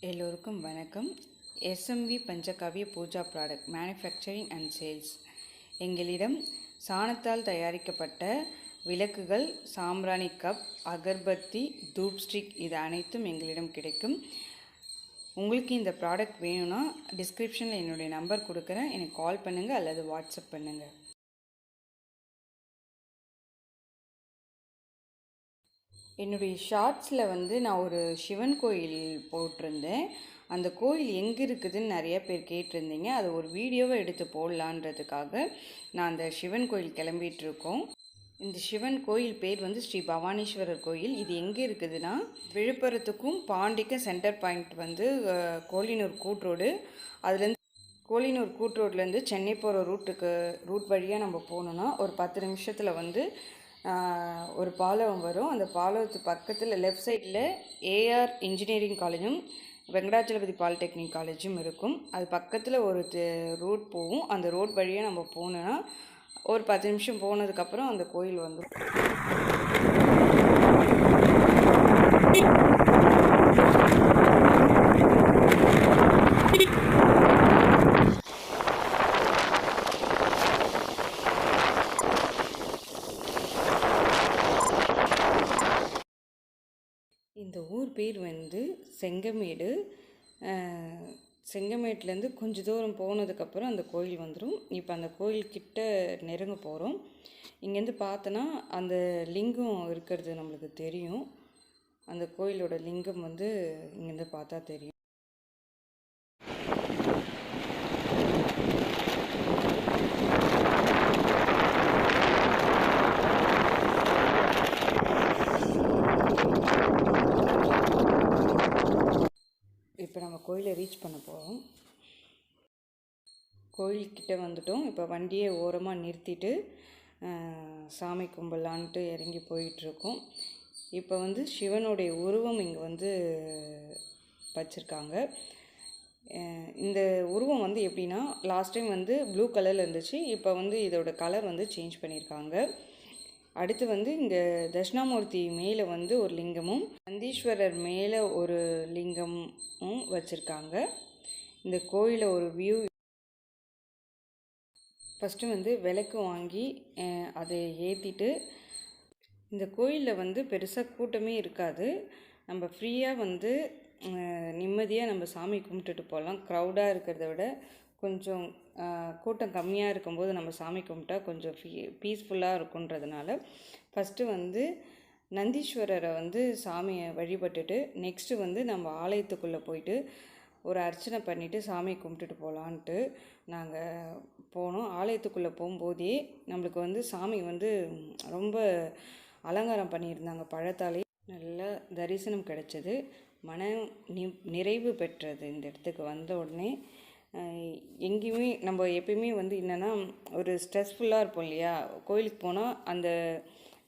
எல்லோருக்கும் வணக்கம். SMV Panchagavya Pooja product manufacturing and sales. எங்களிடம் சாணத்தால் தயாரிக்கப்பட்ட விளக்குகள், சாம்பிராணி கப், அகர்பத்தி, தூப் ஸ்டிக் இது அனைத்தும் எங்களிடம் கிடைக்கும். உங்களுக்கு இந்த ப்ராடக்ட் வேணும்னா டிஸ்கிரிப்ஷனில் என்னுடைய நம்பர் கொடுக்குறேன். எனக்கு கால் பண்ணுங்கள் அல்லது வாட்ஸ்அப் பண்ணுங்கள். என்னுடைய ஷார்ட்ஸில் நான் ஒரு சிவன் கோயில் போட்டிருந்தேன். அந்த கோயில் எங்கே இருக்குதுன்னு நிறைய பேர் கேட்டிருந்தீங்க. அது ஒரு வீடியோவை எடுத்து போடலான்றதுக்காக நான் அந்த சிவன் கோயில் கிளம்பிகிட்ருக்கோம். இந்த சிவன் கோயில் பேர் ஸ்ரீ பவானீஸ்வரர் கோயில். இது எங்கே இருக்குதுன்னா, விழுப்புரத்துக்கும் பாண்டிக்கும் சென்டர் பாயிண்ட் கோலினூர் கூட்ரோடு. அதுலேருந்து கோலினூர் கூட்ரோட்லேருந்து சென்னை போகிற ரூட் வழியாக நம்ம போகணுன்னா ஒரு 10 நிமிஷத்தில் ஒரு பாலம் வரும். அந்த பாலத்து பக்கத்தில் லெஃப்ட் சைடில் ஏஆர் இன்ஜினியரிங் காலேஜும் வெங்கடாச்சலபதி பாலிடெக்னிக் காலேஜும் இருக்கும். அது பக்கத்தில் ஒரு ரோட் போகும். அந்த ரோட் வழியாக நம்ம போனோன்னா ஒரு 10 நிமிஷம் போனதுக்கப்புறம் அந்த கோயில் வந்துடும். இந்த ஊர் பேர் செங்கமேடு. செங்கமேட்லேருந்து கொஞ்சம் தூரம் போனதுக்கப்புறம் அந்த கோயில் வந்துடும். இப்போ அந்த கோயில்கிட்ட நெருங்க போகிறோம். இங்கேருந்து பார்த்தோன்னா அந்த லிங்கம் இருக்கிறது நம்மளுக்கு தெரியும். அந்த கோயிலோட லிங்கம் இங்கேருந்து பார்த்தா தெரியும். இப்போ நம்ம கோயிலை ரீச் பண்ண போகிறோம். கோயில்கிட்ட வந்துட்டோம். இப்போ வண்டியை ஓரமாக நிறுத்திட்டு சாமி கும்பிடலான்ட்டு இறங்கி போயிட்டுருக்கோம். இப்போ சிவனுடைய உருவம் இங்கே வச்சுருக்காங்க. இந்த உருவம் எப்படின்னா, லாஸ்ட் டைம் ப்ளூ கலரில் இருந்துச்சு. இப்போ இதோட கலர் சேஞ்ச் பண்ணியிருக்காங்க. அடுத்து இங்கே தட்சிணாமூர்த்தி மேலே ஒரு லிங்கமும், நந்தீஸ்வரர் மேலே ஒரு லிங்கமும் வச்சுருக்காங்க. இந்த கோயிலை ஒரு வியூ. ஃபஸ்ட்டு விளக்கு வாங்கி அதை ஏற்றிட்டு, இந்த கோயிலில் பெருசாக கூட்டமே இருக்காது. நம்ம ஃப்ரீயாக நிம்மதியாக நம்ம சாமி கும்பிட்டுட்டு போகலாம். க்ரௌடாக இருக்கிறத விட கொஞ்சம் கூட்டம் கம்மியாக இருக்கும்போது நம்ம சாமி கும்பிட்டா கொஞ்சம் பீஸ்ஃபுல்லாக இருக்குன்றதுனால ஃபஸ்ட்டு நந்தீஸ்வரரை சாமியை வழிபட்டுட்டு நெக்ஸ்ட்டு நம்ம ஆலயத்துக்குள்ளே போயிட்டு ஒரு அர்ச்சனை பண்ணிவிட்டு சாமி கும்பிட்டுட்டு போகலான்ட்டு நாங்கள் போனோம். ஆலயத்துக்குள்ளே போகும்போதே நம்மளுக்கு சாமி ரொம்ப அலங்காரம் பண்ணியிருந்தாங்க. பழத்தாலே நல்லா தரிசனம் கிடைச்சது. மன நிறைவு பெற்றது. இந்த இடத்துக்கு வந்த உடனே எங்கேயுமே நம்ம எப்பயுமே என்னென்னா ஒரு ஸ்ட்ரெஸ்ஃபுல்லாக இருப்போம் இல்லையா, கோயிலுக்கு போனால் அந்த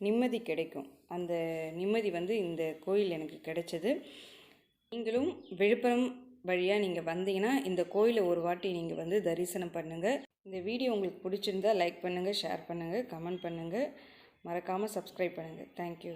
நிம்மதி கிடைக்கும். அந்த நிம்மதி இந்த கோயில் எனக்கு கிடைச்சது. நீங்களும் விழுப்புரம் வழியாக நீங்கள் வந்தீங்கன்னா இந்த கோயிலை ஒரு வாட்டி நீங்கள் தரிசனம் பண்ணுங்கள். இந்த வீடியோ உங்களுக்கு பிடிச்சிருந்தால் லைக் பண்ணுங்கள், ஷேர் பண்ணுங்கள், கமெண்ட் பண்ணுங்கள், மறக்காமல் சப்ஸ்கிரைப் பண்ணுங்கள். தேங்க்யூ.